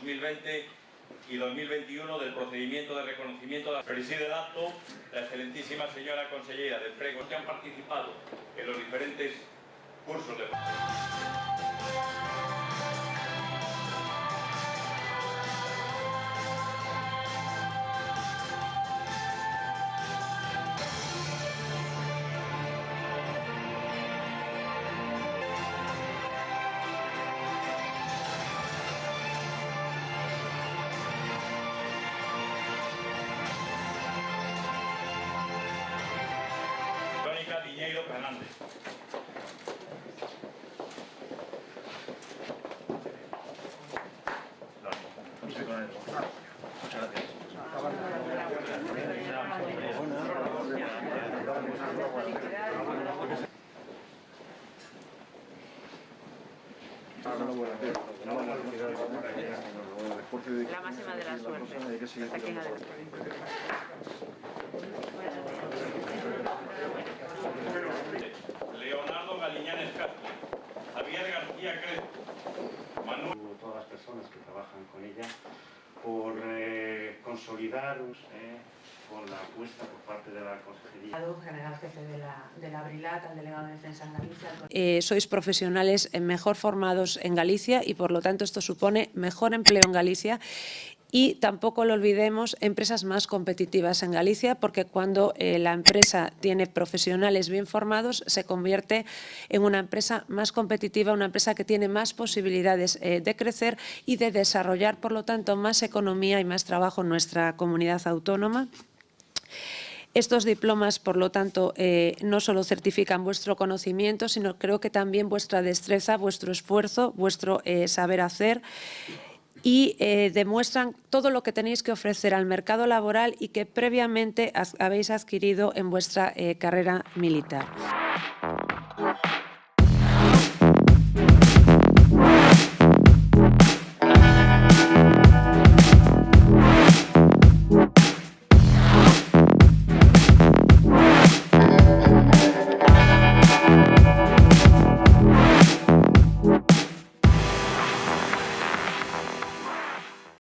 2020 y 2021 del procedimiento de reconocimiento. Preside el acto la excelentísima señora consellera de Empleo, que han participado en los diferentes cursos de... Piñeiro Fernández. La máxima de la suerte. Aquí en adelante. Leonardo Galiñanes Castro, Javier García Crespo, Manuel... Todas las personas que trabajan con ella por consolidar con la apuesta por parte de la Consejería. General jefe de la Brilat, al delegado de Defensa en Galicia. Sois profesionales mejor formados en Galicia y por lo tanto esto supone mejor empleo en Galicia. Y tampoco lo olvidemos, empresas más competitivas en Galicia, porque cuando la empresa tiene profesionales bien formados, se convierte en una empresa más competitiva, una empresa que tiene más posibilidades de crecer y de desarrollar, por lo tanto, más economía y más trabajo en nuestra comunidad autónoma. Estos diplomas, por lo tanto, no solo certifican vuestro conocimiento, sino creo que también vuestra destreza, vuestro esfuerzo, vuestro saber hacer, y demuestran todo lo que tenéis que ofrecer al mercado laboral y que previamente habéis adquirido en vuestra carrera militar.